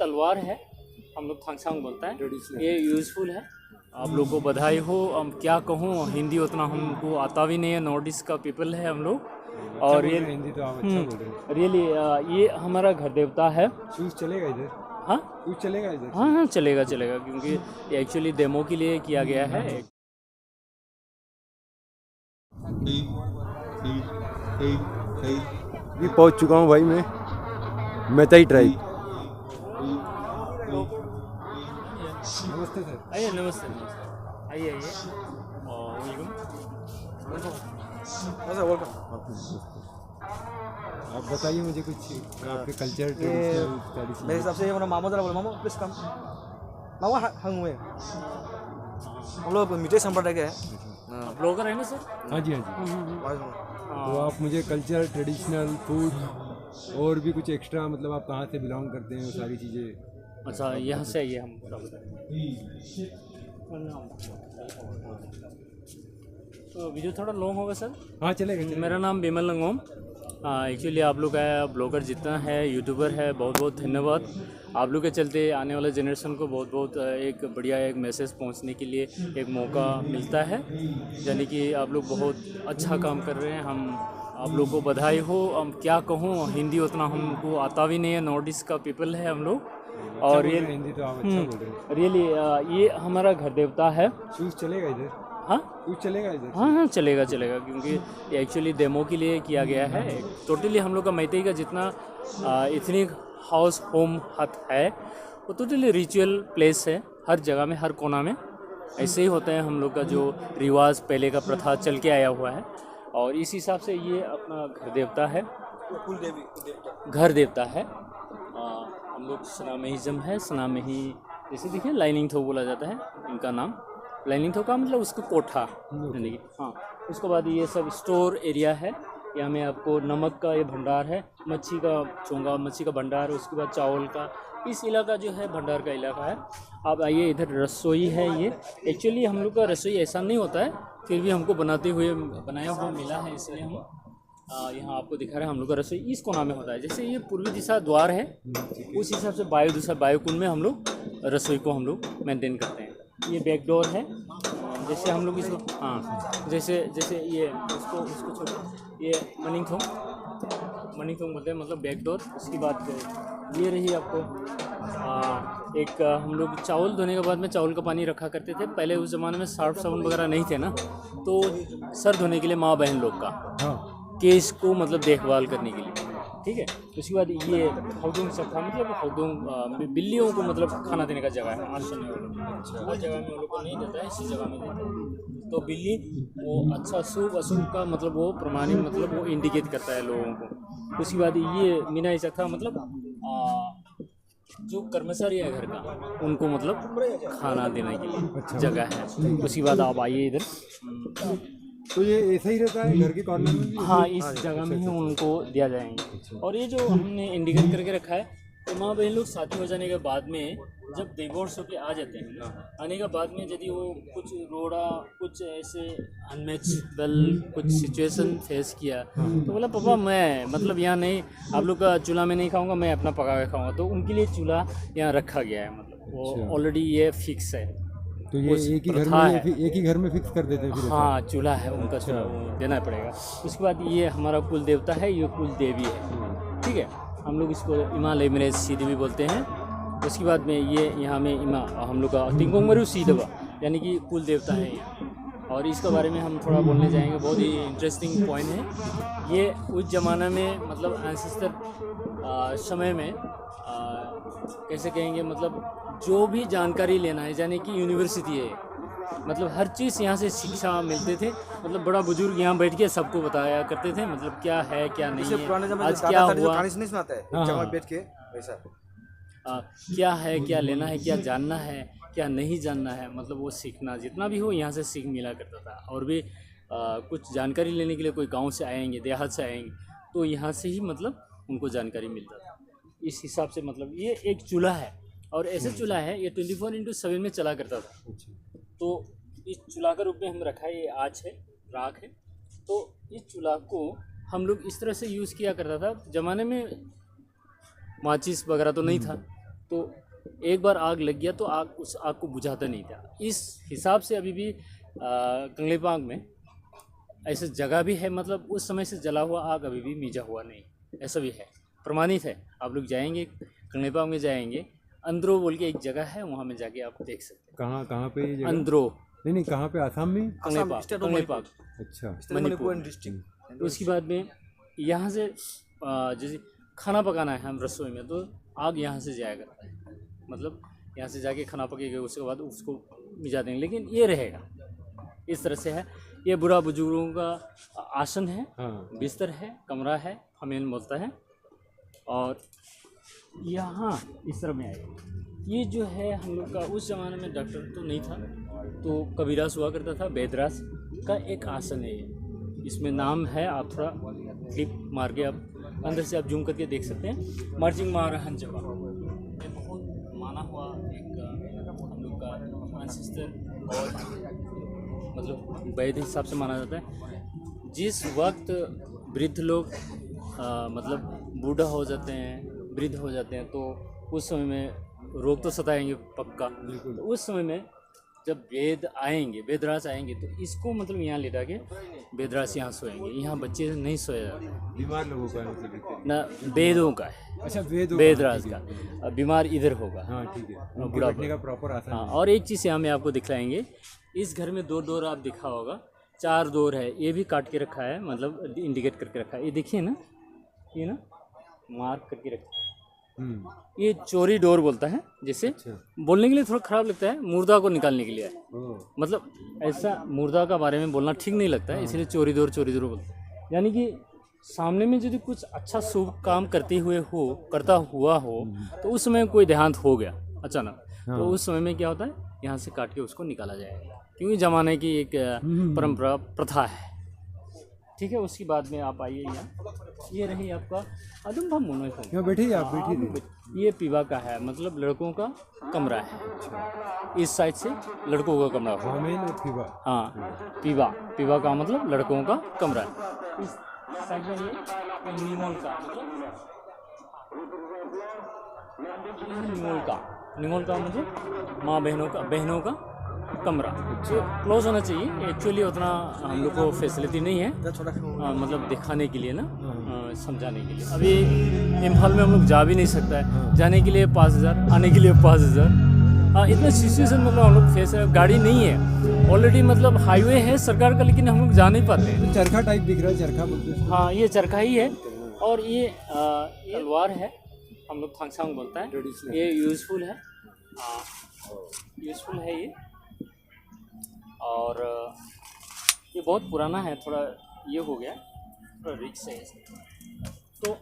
तलवार है, हम लोग थांगसांग बोलता है, ये यूज़फुल है। आप लोग को बधाई हो। हम क्या कहूँ, हिंदी उतना हमको आता भी नहीं है, नॉर्थ ईस्ट का पीपल है हम लोग। और ये हिंदी तो आप अच्छा बोल रहे हैं। रियली ये हमारा घर देवता है। शूज़ चलेगा इधर? हाँ शूज़ चलेगा इधर? हाँ हाँ, चलेगा चलेगा, क्योंकि ये एक्चुअली डेमो के लिए किया गया है। भी पहुंच चुका हूं भाई मैं मैताई ट्राइब। नमस्ते सर। आइए, नमस्ते नमस्ते, आइए आइए, वेलकम। आप बताइए मुझे कुछ आपके कल्चर ट्रेडिशनल। मेरे हिसाब से ये मामू जरा बोलो, मामू प्लीज कम। मामू हंग में हम लोग मीठे संप्रदाय के हैं। आप ब्लॉगर है ना सर? हाँ जी हाँ जी। तो आप मुझे कल्चर ट्रेडिशनल फूड और भी कुछ एक्स्ट्रा, मतलब आप कहाँ से बिलोंग करते हैं, वो सारी चीज़ें। अच्छा, यहाँ से आइए, हम तो वीडियो थोड़ा लॉन्ग होगा सर। हाँ चलेगा। मेरा नाम बिमल लंगोम। एक्चुअली आप लोग का ब्लॉगर जितना है, यूट्यूबर है, बहुत बहुत धन्यवाद। आप लोग के चलते आने वाले जनरेशन को बहुत बहुत एक बढ़िया एक मैसेज पहुंचने के लिए एक मौका मिलता है। यानी कि आप लोग बहुत अच्छा काम कर रहे हैं। हम आप लोग को बधाई हो। हम क्या कहूँ, हिंदी उतना हमको आता भी नहीं है, नॉर्थ ईस्ट का पीपल है हम लोग। और ये हिंदी तो आप अच्छा बोल रहे हैं। रियली ये हमारा घर देवता है। शूज़ चलेगा इधर? हाँ शूज़ चलेगा इधर? हाँ हाँ, चलेगा चलेगा, क्योंकि ये एक्चुअली डेमो के लिए किया गया है। टोटली हम लोग का मैतेई का जितना इथनिक हाउस होम हट है, वो टोटली रिचुअल प्लेस है। हर जगह में, हर कोना में ऐसे ही होता है हम लोग का जो रिवाज पहले का प्रथा चल के आया हुआ है। और इस हिसाब से ये अपना घर देवता है, घर देवता है। हम लोग सनामहिज्म है, सनामही जैसे देखिए लाइनिंग थो बोला जाता है इनका नाम। लाइनिंग थो का मतलब उसका कोठा जिंदगी। हाँ, उसके बाद ये सब स्टोर एरिया है। यहाँ में आपको नमक का ये भंडार है, मच्छी का चोंगा, मच्छी का भंडार, उसके बाद चावल का। इस इलाका जो है भंडार का इलाका है। आप आइए, इधर रसोई है। ये एक्चुअली हम लोग का रसोई ऐसा नहीं होता है, फिर भी हमको बनाया हुआ मिला है, इसलिए हम यहाँ आपको दिखा रहे हैं। हम लोग का रसोई इस कोना में होता है। जैसे ये पूर्वी दिशा द्वार है, उस हिसाब से वायु दिशा वायुकुंड में हम लोग रसोई को हम लोग मेंटेन करते हैं। ये बैक डोर है। जैसे हम लोग इसको जैसे ये उसको छोड़ो, ये मनिंग थोंग बोलते हैं, मतलब बैक डोर। उसकी बात ये रही आपको एक हम लोग चावल धोने के बाद में चावल का पानी रखा करते थे। पहले उस ज़माने में सर्फ साबुन वगैरह नहीं थे ना, तो सर धोने के लिए माँ बहन लोग का केस को मतलब देखभाल करने के लिए, ठीक है। उसके बाद ये हौदुंग सब था, मतलब हौदुंग बिल्लियों को मतलब खाना देने का जगह है। आश्रम में हर जगह में वो लोग को नहीं देता है, इसी जगह में देता है। तो बिल्ली वो अच्छा शुभ अशुभ का मतलब वो प्रमाणित, मतलब वो इंडिकेट करता है लोगों को। उसके बाद ये मीना ऐसा था, मतलब जो कर्मचारी है घर का, उनको मतलब खाना देने के लिए जगह है। उसके बाद आप आइए इधर। तो ये ऐसा ही रहता है घर के कॉर्नर में भी? हाँ, इस जगह में ही उनको दिया जाएंगे। और ये जो हमने इंडिकेट करके रखा है, तो माँ बहन लोग शादी हो जाने के बाद में जब डिवोर्स होके आ जाते हैं ना, आने के बाद में यदि वो कुछ रोड़ा, कुछ ऐसे अनमैचेबल कुछ सिचुएशन फेस किया, तो बोला पापा मैं मतलब यहाँ नहीं, आप लोग का चूल्हा में नहीं खाऊंगा, मैं अपना पका के खाऊंगा। तो उनके लिए चूल्हा यहाँ रखा गया है, मतलब वो ऑलरेडी ये फिक्स है। तो ये एक ही घर में फिक्स कर देते हैं फिर? हाँ, चूल्हा है उनका, चूल्हा वो देना पड़ेगा। उसके बाद ये हमारा कुल देवता है, ये कुल देवी है, ठीक है। हम लोग इसको इमा लेमरेज सीधी भी बोलते हैं। उसके बाद में ये यहाँ में इमा हम लोग का तिंगोंगमरु सीधवा, यानी कि कुल देवता है ये। और इसके बारे में हम थोड़ा बोलने जाएंगे, बहुत ही इंटरेस्टिंग पॉइंट है ये। उस ज़माना में मतलब एंसेस्टर समय में कैसे कहेंगे, मतलब जो भी जानकारी लेना है, यानी कि यूनिवर्सिटी है, मतलब हर चीज़ यहाँ से शिक्षा मिलते थे। मतलब बड़ा बुजुर्ग यहाँ बैठ के सबको बताया करते थे, मतलब क्या है क्या नहीं है, आज क्या हुआ, नहीं सुनाता है जमा बैठ के वैसा, क्या है, क्या लेना है, क्या जानना है, क्या नहीं जानना है, मतलब वो सीखना जितना भी हो यहाँ से सीख मिला करता था। और भी कुछ जानकारी लेने के लिए कोई गांव से आएंगे, देहात से आएंगे, तो यहाँ से ही मतलब उनको जानकारी मिलता था। इस हिसाब से मतलब ये एक चूल्हा है, और ऐसे चूल्हा है ये 24/7 में चला करता था। तो इस चूल्हा का रूप में हम रखा है, ये आँच है, राख है। तो इस चूल्हा को हम लोग इस तरह से यूज़ किया करता था। ज़माने में माचिस वगैरह तो नहीं था, तो एक बार आग लग गया तो आग उस आग को बुझाता नहीं था। इस हिसाब से अभी भी कंगलेपांग में ऐसे जगह भी है, मतलब उस समय से जला हुआ आग अभी भी मिझा हुआ नहीं, ऐसा भी है, प्रमाणित है। आप लोग जाएंगे कंगलेपांग में जाएंगे, अंद्रो बोल के एक जगह है, वहाँ में जाके आप देख सकते कहाँ कहाँ पे ये हैं। जगह? अंद्रो नहीं कहाँ पे, आसाम में? कंगलेपांग, स्टेट ऑफ कंगलेपांग। अच्छा मणिपुर एंड डिस्ट्रिक्ट। उसके बाद में यहाँ से जैसे खाना पकाना है हम रसोई में, तो आग यहाँ से जाया करता है, मतलब यहाँ से जाके खाना पकेगा, उसके बाद उसको मिटा देंगे। लेकिन ये रहेगा, इस तरह से है। ये बुढ़ा बुजुर्गों का आसन है, हाँ बिस्तर है, कमरा है, हमें बोलता है। और यहाँ इस तरह में आएगा, ये जो है हम लोग का, उस ज़माने में डॉक्टर तो नहीं था, तो कबीरास हुआ करता था, वैदरास का एक आसन है ये। इसमें नाम है, आप थोड़ा क्लिप मार के आप अंदर से आप जूम करके देख सकते हैं, मार्जिंग महाराहन जवा। ये बहुत माना हुआ एक हम लोग का एंसेस्टर और मतलब वैद हिसाब से माना जाता है। जिस वक्त वृद्ध लोग मतलब बूढ़ा हो जाते हैं, वृद्ध हो जाते हैं, तो उस समय में रोग तो सताएंगे पक्का। तो उस समय में जब वेद आएंगे, वेदराज आएंगे, तो इसको मतलब यहाँ लेटा के वेदराज यहाँ सोएंगे। यहाँ बच्चे नहीं सोए जाते, बीमार लोगों का मतलब ना वेदों का है, अच्छा वेदों वेदराज का। अब बीमार इधर होगा। हाँ ठीक है, उनके बुढ़ापा। बैठने का प्रॉपर आसन हाँ, है। और एक चीज़ यहाँ में आपको दिखलाएंगे, इस घर में 2 डोर आप दिखा होगा, 4 डोर है, ये भी काट के रखा है, मतलब इंडिकेट करके रखा है। ये देखिए ना, ये ना मार्क करके रखा है। ये चोरी डोर बोलता है, जैसे बोलने के लिए थोड़ा खराब लगता है, मुर्दा को निकालने के लिए है। मतलब ऐसा मुर्दा का बारे में बोलना ठीक नहीं लगता है, इसलिए चोरी डोर बोलते हैं। यानी कि सामने में यदि कुछ अच्छा शुभ काम करता हुआ हो, तो उस समय कोई देहांत हो गया अचानक, तो उस समय में क्या होता है, यहाँ से काट के उसको निकाला जाएगा, क्योंकि जमाने की एक परंपरा प्रथा है। ठीक है, उसके बाद में आप आइए यहाँ, ये रही आपका अदम भा मोनो यहाँ बैठिए, आप बैठिए। ये पीवा का है, मतलब लड़कों का कमरा है। इस साइड से लड़कों का कमरा होगा। वामेन और फीवा। हाँ, पीवा का मतलब लड़कों का कमरा है। इस साइड में ये निमोल का मतलब माँ बहनों का कमरा। जो क्लोज होना चाहिए, एक्चुअली उतना हम लोग को फैसिलिटी नहीं है, मतलब दिखाने के लिए ना, समझाने के लिए। अभी इम्फाल में हम लोग जा भी नहीं सकता है, जाने के लिए 5,000, आने के लिए 5,000। हाँ, इतना सिचुएशन मतलब हम लोग फेस है। गाड़ी नहीं है ऑलरेडी, मतलब हाईवे है सरकार का, लेकिन हम लोग जा नहीं पाते हैं। चरखा टाइप दिख रहा है, चरखा बोलते हैं। हाँ, ये चरखा ही है। और ये तलवार है, हम लोग थांगसांग बोलता है। ये यूज़फुल है, यूज़फुल है ये। और ये बहुत पुराना है, थोड़ा ये हो गया, थोड़ा रिच है। तो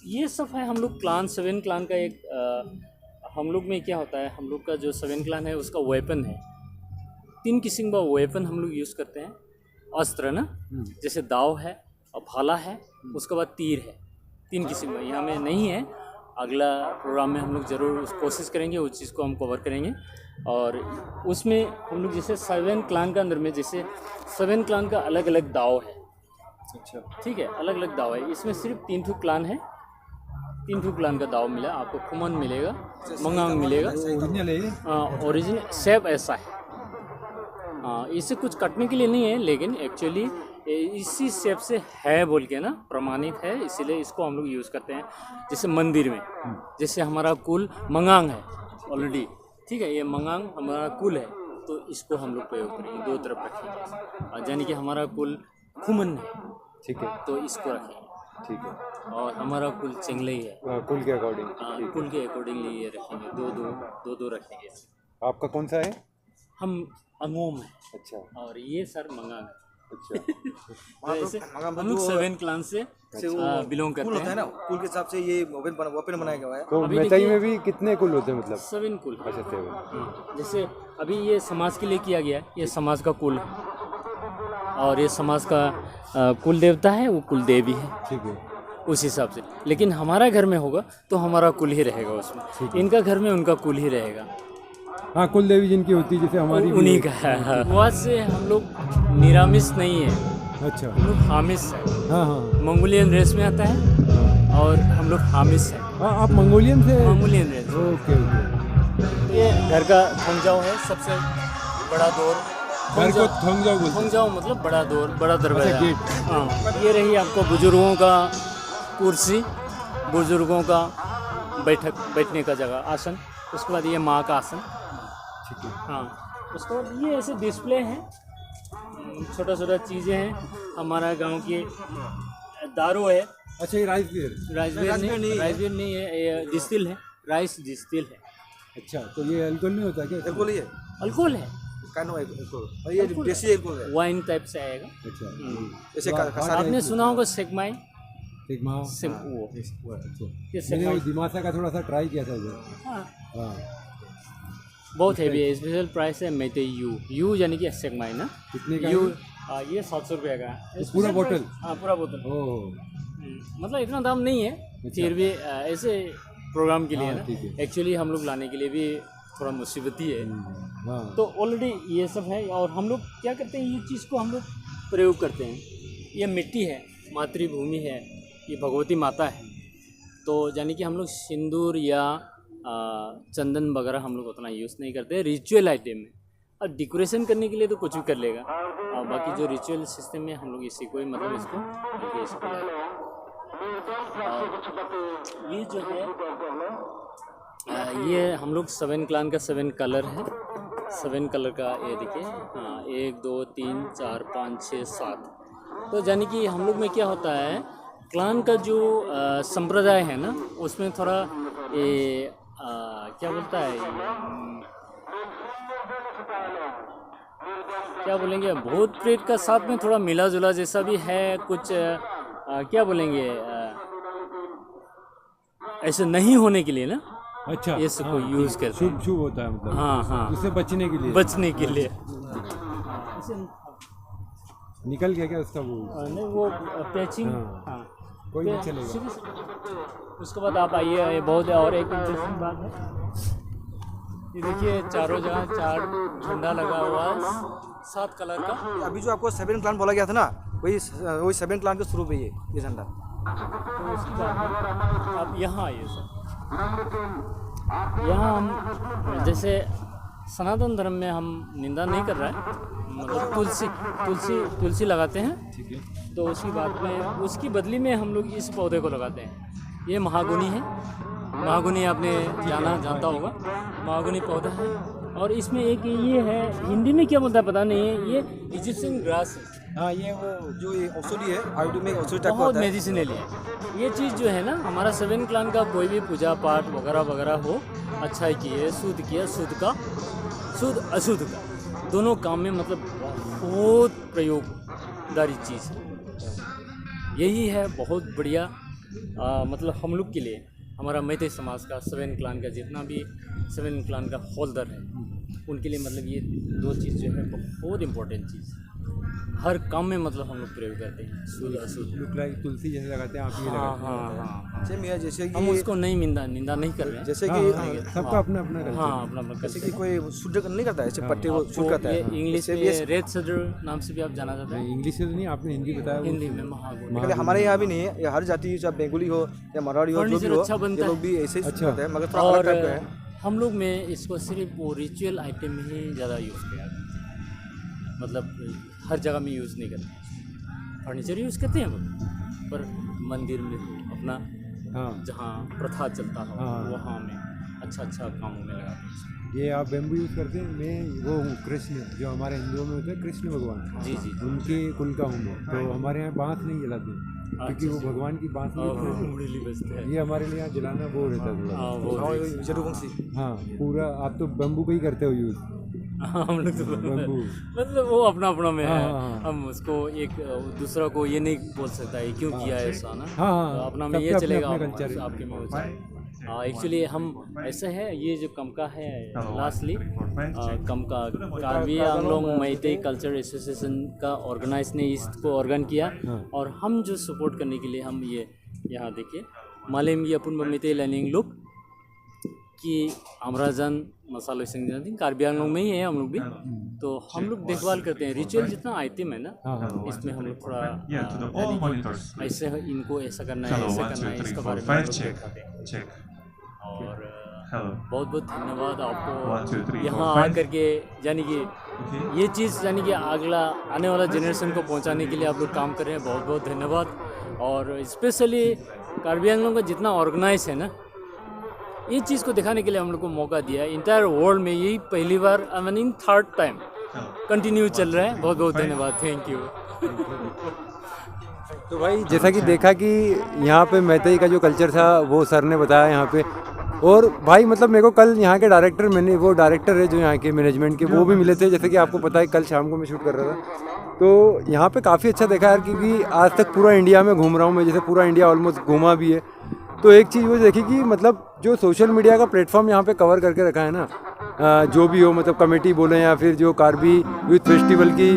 ये सब है हम लोग क्लान, 7 क्लान का एक हम लोग में क्या होता है, हम लोग का जो 7 क्लान है उसका वेपन है। 3 किस्म का वेपन हम लोग यूज़ करते हैं, अस्त्र ना, जैसे दाव है और भाला है, उसके बाद तीर है। 3 किस्म का यहाँ में नहीं है, अगला प्रोग्राम में हम लोग ज़रूर कोशिश करेंगे, उस चीज़ को हम कवर करेंगे। और उसमें हम लोग जैसे 7 क्लान का अंदर में, जैसे 7 क्लान का अलग अलग दाव है। अच्छा, ठीक है, अलग अलग दाव है। इसमें सिर्फ 3 ठो क्लान है, 3 ठो क्लान का दाव मिला आपको। खुमन मिलेगा, मंगांग मिलेगा। ओरिजिनल है, ओरिजिनल शेप ऐसा है। हाँ, इसे कुछ कटने के लिए नहीं है, लेकिन एक्चुअली इसी शेप से है बोल के ना प्रमाणित है, इसीलिए इसको हम लोग यूज़ करते हैं। जैसे मंदिर में, जैसे हमारा कुल मंगांग है ऑलरेडी, ठीक है, ये मंगांग हमारा कुल है, तो इसको हम लोग प्रयोग करेंगे, 2 तरफ रखेंगे। यानी कि हमारा कुल खुमन है, ठीक है, तो इसको रखेंगे। ठीक है। और हमारा कुल चेंगलई है, कुल के अकॉर्डिंग, कुल के अकॉर्डिंगली ये रखेंगे, 2 रखेंगे। आपका कौन सा है? हम अंगोम है। अच्छा, और ये सर मंगांग है। अच्छा। ऐसे हम लोग 7 क्लान से बिलोंग करते होता है हैं ना, कुल के हिसाब से ये वेपन बनाया गया है। तो अभी मेताई देखिए- में भी कितने कुल होते हैं, मतलब? 7 कुल। अच्छा, 7। हाँ, जैसे अभी ये समाज के लिए किया गया, ये समाज का कुल है, और ये समाज का कुल देवता है, वो कुल देवी है, ठीक है, उस हिसाब से। लेकिन हमारा घर में होगा तो हमारा कुल ही रहेगा उसमें, इनका घर में उनका कुल ही रहेगा। हाँ, कुल देवी जिनकी होती है, जैसे हमारी भी उन्हीं का है। वहाँ से हम लोग निरामिष नहीं है, अच्छा, हम लोग हामिस है। हाँ हाँ मंगोलियन रेस में आता है, और हम लोग हामिस है। हाँ आप मंगोलियन से? Mongolian range. Okay okay. ये घर का थंगजाओ है, सबसे बड़ा दौर। घर को थंगजाओ बोलते हैं। थंगजाओ मतलब बड़ा दौर, बड़ा दरवाजा। अच्छा, गेट। हाँ, ये रही आपको बुजुर्गों का कुर्सी, बुजुर्गों का बैठने का जगह, आसन। उसके बाद ये माँ का आसन। ठीक है। हाँ, उसके बाद ये ऐसे डिस्प्ले हैं, छोटा छोटा चीज़ें हैं। हमारा गांव की दारू है। अच्छा ये राइस बियर। राइस बियर नहीं है, ये डिस्टिल है, राइस डिस्टिल है। अच्छा तो ये अल्कोहल नहीं होता क्या? एल्कोहल ही है, अल्कोहल है, काइंड ऑफ एल्कोहल, और ये देसी एल्कोहल है। वाइन टाइप से आएगा। अच्छा जैसे आपने सुना होगा सेकमाई, सिग्मा। वो अच्छा ये मैंने सेकमाई। वो दिमासा का थोड़ा सा ट्राई किया था उधर। हाँ, हाँ बहुत हैवी है। स्पेशल प्राइस है मैते यू यानी कि सेकमाई ना। कितने का यू है? ये 700 रुपये का है। पूरा Special बोतल? price- हाँ पूरा बोतल। ओह मतलब इतना दाम नहीं है, फिर भी ऐसे प्रोग्राम के लिए हाँ, ना, ठीक है। एक्चुअली हम लोग लाने के लिए भी थोड़ा मुसीबती है। हाँ तो ऑलरेडी ये सब है, और हम लोग क्या करते हैं, ये चीज़ को हम लोग प्रयोग करते हैं। ये मिट्टी है, मातृभूमि है, ये भगवती माता है। तो यानी कि हम लोग सिंदूर या चंदन वगैरह हम लोग उतना यूज़ नहीं करते, रिचुअल आइटम है। और डेकोरेशन करने के लिए तो कुछ भी कर लेगा, और बाकी जो रिचुअल सिस्टम में हम लोग इसी को ही मतलब इसको करके इसको ये जो है ये हम लोग 7 क्लान का 7 कलर है। 7 कलर का ये देखिए। हाँ 1 2 3 4 5 6 7। तो यानी कि हम लोग में क्या होता है, क्लान का जो संप्रदाय है ना, उसमें थोड़ा ये क्या बोलता है, क्या बोलेंगे, भूत प्रेत का साथ में थोड़ा मिला जुला जैसा भी है कुछ। क्या बोलेंगे, ऐसे नहीं होने के लिए ना अच्छा ये सबको हाँ, यूज़ करते हैं। शुभ शुभ होता है मतलब। हाँ हाँ, उससे बचने के लिए। बचने के लिए। निकल गया क्या उसका वो? नहीं वो पैचिंग। हाँ। हाँ कोई नहीं चलेगा। उसके बाद आप आइए, ये बहुत और एक इंटरेस्टिंग बात है, ये देखिए चारों जगह 4 झंडा लगा हुआ है 7 कलर का। अभी जो आपको 7 क्लान बोला गया था ना, वही 7 क्लान के स्वरूप है ये झंडा। तो उसके बाद आप यहाँ आइए सर। यहाँ हम जैसे सनातन धर्म में हम निंदा नहीं कर रहे हैं, मतलब तुलसी लगाते हैं। ठीक है। तो उसकी बात में, उसकी बदली में हम लोग इस पौधे को लगाते हैं। ये महागुनी है, महागुनी आपने जानता होगा, महागुनी पौधा है। और इसमें एक ये है, हिंदी में क्या बोलता है पता नहीं है, ये इजिप्शियन ग्रास है। हाँ ये वो जो ये औषधि है, आयुर्वेदिक औषधि टाइप का बहुत होता है। मेडिसिनल है ये चीज़ जो है ना। हमारा 7 क्लान का कोई भी पूजा पाठ वगैरह वगैरह हो, अच्छा किए, शुद्ध अशुद्ध का दोनों काम में मतलब बहुत प्रयोगदारी चीज़ है। यही है बहुत बढ़िया। मतलब हम लोग के लिए, हमारा मैते समाज का 7 क्लान का जितना भी 7 क्लान का होल्डर है, उनके लिए मतलब ये 2 चीज़ जो है बहुत इम्पोर्टेंट चीज़ है। हर काम में मतलब हम लोग प्रयोग करते हैं, शुद्ध अशुद्ध। लुक लाइक तुलसी जैसे लगाते हैं आप ये हाँ लगाते हैं। हाँ हाँ, सेम है, जैसे हम कि उसको नहीं निंदा नहीं कर रहे हैं। जैसे हाँ, कि हाँ, सबका अपना अपना culture हाँ अपना अपना जैसे करते कि कोई शुद्ध नहीं करता है, ऐसे पत्ते को हैं। शुद्ध करता ये है। इंग्लिश इससे में भी रेड सदर नाम से भी आप जाना जाता है, नहीं, इंग्लिश से तो नहीं, आपने हिंदी बताया वो। हिंदी में महागुण। लेकिन हमारे यहाँ भी नहीं है, ये हर जाति, चाहे बेंगोली हो या मराठी हो, जो भी फर्नीचर हो, अच्छा बनता ये लोग है। भी ऐसे ही अच्छा। करते हैं, मगर थोड़ा अलग और टाइप का है। हम लोग में इसको सिर्फ वो रिचुअल आइटम में ही ज़्यादा यूज़ किया जाता है, मतलब हर जगह में यूज़ नहीं करते। फर्नीचर यूज़ करते हैं वो, पर मंदिर में अपना हाँ जहाँ प्रथा चलता हो हाँ। वहाँ में अच्छा कामों में लगाते हैं। ये आप बेम्बू यूज़ करते हैं। मैं वो हूँ कृष्ण, जो हमारे हिंदुओं में होते हैं कृष्ण भगवान, जी जी। उनके कुल का हूँ मैं। तो हमारे यहाँ बांस नहीं जलाते क्योंकि वो भगवान की बांस नहीं होती है। उड़ीली बजते हैं। ये हमारे लिए यहाँ जलाना वो रहता है थोड़ा। हाँ वो हाँ, ये जरूरवंशी। हाँ पूरा आप तो बेम्बू का ही करते हो यूज़। हाँ, हम लोग तो बेम्बू। मतलब वो अपना अपना में हाँ, है। हाँ, हाँ। हम उसको एक दूसरा को ये नहीं बोल सकता है क्यों किया है ऐसा ना। हाँ, हाँ, तो अपना में सबके ये अपने चलेगा, अपने culture है। आपके में हो जाए। एक्चुअली हम ऐसे है, ये जो कमका है लास्टली कमका कार्बी आंग्लोंग मैते कल्चर एसोसिएशन का ऑर्गेनाइज ने इसको ऑर्गन किया। हाँ। और हम जो सपोर्ट करने के लिए हम ये यहाँ देखिए मालेम ये अपन मैते लर्निंग लुक कि अमराजान मसाला सिंह कार्बी आंगलों में ही है हम लोग भी, तो हम लोग देखभाल करते हैं। रिचुअल जितना आइटम है ना, इसमें हम लोग थोड़ा Yeah, to the all monitors. ऐसे इनको ऐसा करना है, Hello, ऐसे 1, करना 2, है, 3, इसके 4, बारे में 5. हम लोग Check. दिखाते हैं। Check. और Hello. बहुत बहुत धन्यवाद 1, 2, आपको 3, यहाँ 4, 5. आकर के, यानी कि Okay. ये चीज़ यानी कि अगला आने वाला जनरेशन को पहुँचाने के लिए आप लोग काम कर रहे हैं, बहुत बहुत धन्यवाद। और स्पेशली कार्बी आंगलों का जितना ऑर्गेनाइज है ना, ये चीज़ को दिखाने के लिए हम लोग को मौका दिया है। इंटायर वर्ल्ड में यही पहली बार, I mean third time continue चल रहा है। बहुत बहुत धन्यवाद, थैंक यू। तो भाई जैसा कि देखा कि यहाँ पे मैतेई का जो कल्चर था वो सर ने बताया यहाँ पे, और भाई मतलब मेरे को कल यहाँ के डायरेक्टर, मैंने वो डायरेक्टर है जो यहाँ के मैनेजमेंट के, वो भी मिले थे। जैसे कि आपको पता है कल शाम को मैं शूट कर रहा था, तो यहाँ पे काफ़ी अच्छा देखा यार, क्योंकि आज तक पूरा इंडिया में घूम रहा हूँ मैं, जैसे पूरा इंडिया ऑलमोस्ट घूमा भी है। तो एक चीज़ वो देखी कि मतलब जो सोशल मीडिया का प्लेटफॉर्म यहाँ पे कवर करके रखा है ना, जो भी हो, मतलब कमेटी बोले या फिर जो कार्बी यूथ फेस्टिवल की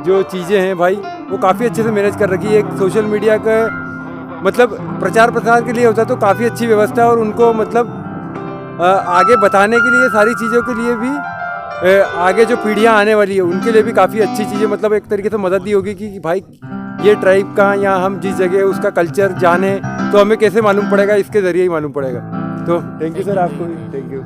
जो चीज़ें हैं भाई, वो काफ़ी अच्छे से मैनेज कर रखी है। एक सोशल मीडिया का मतलब प्रचार प्रसार के लिए होता है तो काफ़ी अच्छी व्यवस्था है, और उनको मतलब आगे बताने के लिए सारी चीज़ों के लिए भी आगे जो पीढ़ियाँ आने वाली है उनके लिए भी काफ़ी अच्छी चीज़ें, मतलब एक तरीके से मदद दी होगी कि भाई ये ट्राइब का या हम जिस जगह उसका कल्चर जाने तो हमें कैसे मालूम पड़ेगा, इसके ज़रिए ही मालूम पड़ेगा। तो थैंक यू सर, आपको भी थैंक यू।